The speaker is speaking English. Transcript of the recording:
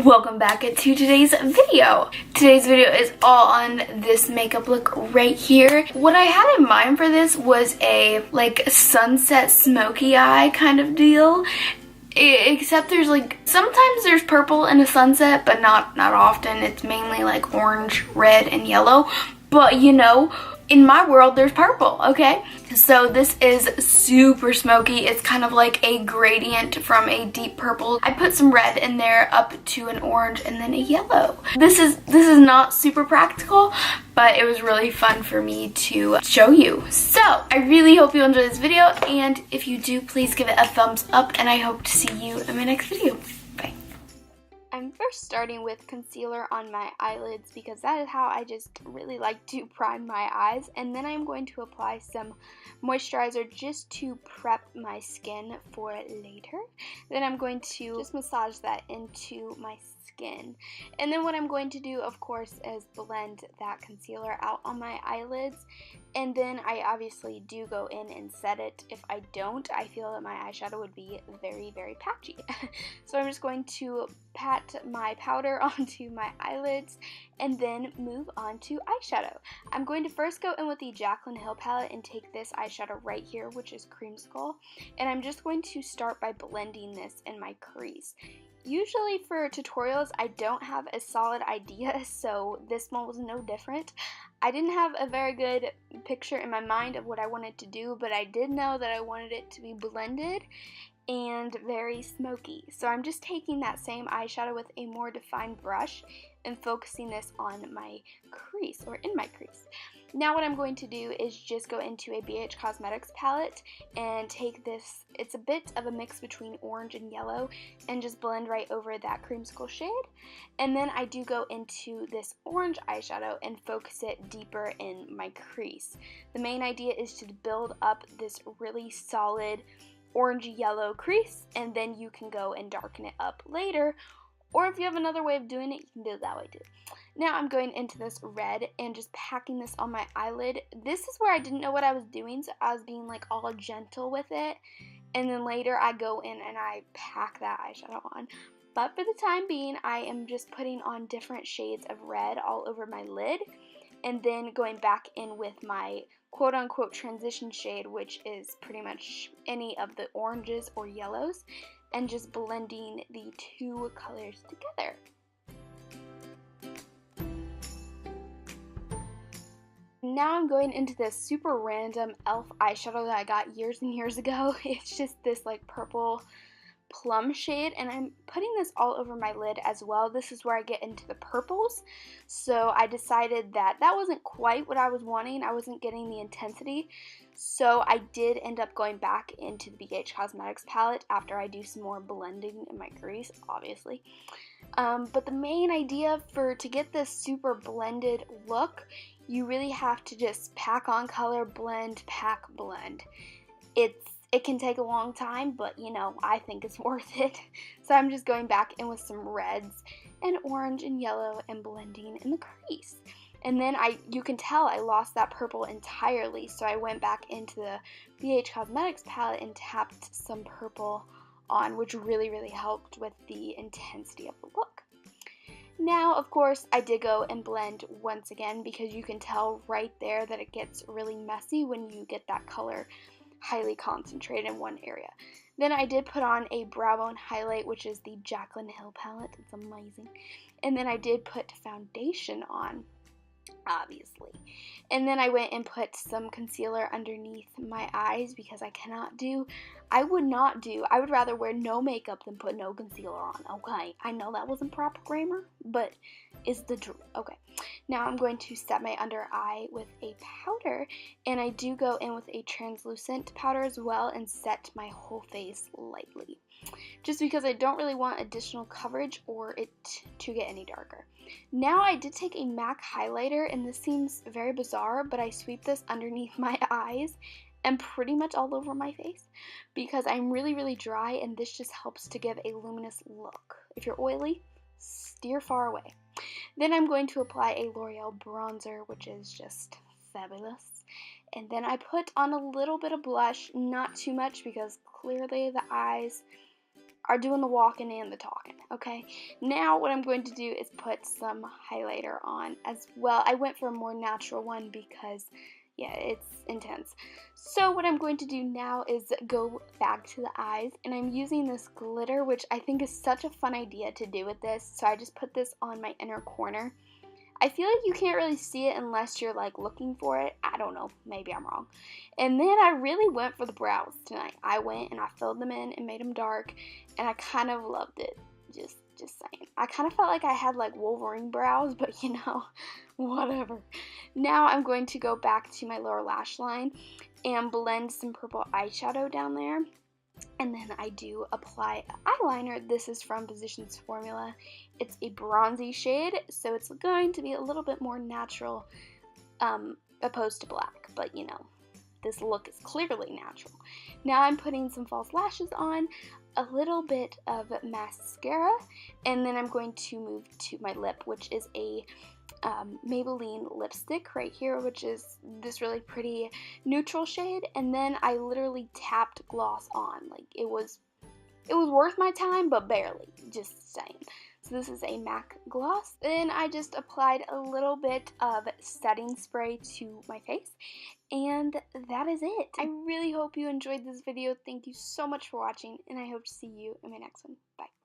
Welcome back to today's video. Today's video is all on this makeup look right here. What I had in mind for this was a like sunset smoky eye kind of deal. Except there's like, sometimes there's purple in a sunset, but not often. It's mainly like orange, red, and yellow. But you know, in my world, there's purple, okay? So this is super smoky. It's kind of like a gradient from a deep purple. I put some red in there up to an orange and then a yellow. This is not super practical, but it was really fun for me to show you. So I really hope you enjoy this video, and if you do, please give it a thumbs up, and I hope to see you in my next video. Bye. I'm first starting with concealer on my eyelids because that is how I just really like to prime my eyes, and then I'm going to apply some moisturizer just to prep my skin for later. Then I'm going to just massage that into my skin, and then what I'm going to do, of course, is blend that concealer out on my eyelids, and then I obviously do go in and set it. If I don't, I feel that my eyeshadow would be very, very patchy. So I'm just going to pat my powder onto my eyelids and then move on to eyeshadow. I'm going to first go in with the Jaclyn Hill palette and take this eyeshadow right here, which is Creamsicle, and I'm just going to start by blending this in my crease. Usually for tutorials, I don't have a solid idea, so this one was no different. I didn't have a very good picture in my mind of what I wanted to do, but I did know that I wanted it to be blended and very smoky. So I'm just taking that same eyeshadow with a more defined brush and focusing this on my crease, or in my crease. Now what I'm going to do is just go into a BH Cosmetics palette and take this, it's a bit of a mix between orange and yellow, and just blend right over that Creamsicle shade. And then I do go into this orange eyeshadow and focus it deeper in my crease. The main idea is to build up this really solid orange-yellow crease, and then you can go and darken it up later, or if you have another way of doing it, you can do it that way too. Now I'm going into this red and just packing this on my eyelid. This is where I didn't know what I was doing, so I was being like all gentle with it, and then later I go in and I pack that eyeshadow on. But for the time being, I am just putting on different shades of red all over my lid, and then going back in with my quote-unquote transition shade, which is pretty much any of the oranges or yellows, and just blending the two colors together. Now I'm going into this super random e.l.f. eyeshadow that I got years and years ago. It's just this like purple plum shade, and I'm putting this all over my lid as well. This is where I get into the purples, so I decided that wasn't quite what I was wanting. I wasn't getting the intensity, so I did end up going back into the BH Cosmetics palette after I do some more blending in my crease, obviously. But the main idea to get this super blended look, you really have to just pack on color, blend, pack, blend. It can take a long time, but you know, I think it's worth it. So I'm just going back in with some reds and orange and yellow and blending in the crease. And then you can tell I lost that purple entirely, so I went back into the BH Cosmetics palette and tapped some purple on, which really, really helped with the intensity of the look. Now, of course, I did go and blend once again, because you can tell right there that it gets really messy when you get that color highly concentrated in one area. Then I did put on a brow bone highlight, which is the Jaclyn Hill palette. It's amazing. And then I did put foundation on, obviously. And then I went and put some concealer underneath my eyes, because I would rather wear no makeup than put no concealer on, okay? I know that wasn't proper grammar, but it's the truth. Okay, now I'm going to set my under eye with a powder, and I do go in with a translucent powder as well and set my whole face lightly, just because I don't really want additional coverage or it to get any darker. Now I did take a MAC highlighter, and this seems very bizarre, but I sweep this underneath my eyes and pretty much all over my face, because I'm really, really dry, and this just helps to give a luminous look. If you're oily, steer far away. Then I'm going to apply a L'Oreal bronzer, which is just fabulous. And then I put on a little bit of blush, not too much, because clearly the eyes are doing the walking and the talking, okay? Now what I'm going to do is put some highlighter on as well. I went for a more natural one because, yeah, it's intense. So what I'm going to do now is go back to the eyes, and I'm using this glitter, which I think is such a fun idea to do with this. So I just put this on my inner corner. I feel like you can't really see it unless you're like looking for it. I don't know, maybe I'm wrong. And then I really went for the brows tonight. I went and I filled them in and made them dark, and I kind of loved it. Just saying. I kind of felt like I had like Wolverine brows, but you know, whatever. Now I'm going to go back to my lower lash line and blend some purple eyeshadow down there. And then I do apply eyeliner. This is from Positions Formula. It's a bronzy shade, so it's going to be a little bit more natural opposed to black, but you know, this look is clearly natural. Now I'm putting some false lashes on, a little bit of mascara, and then I'm going to move to my lip, which is a Maybelline lipstick right here, which is this really pretty neutral shade, and then I literally tapped gloss on. Like it was worth my time, but barely, just saying. So this is a MAC gloss. Then I just applied a little bit of setting spray to my face, and that is it. I really hope you enjoyed this video. Thank you so much for watching, and I hope to see you in my next one. Bye.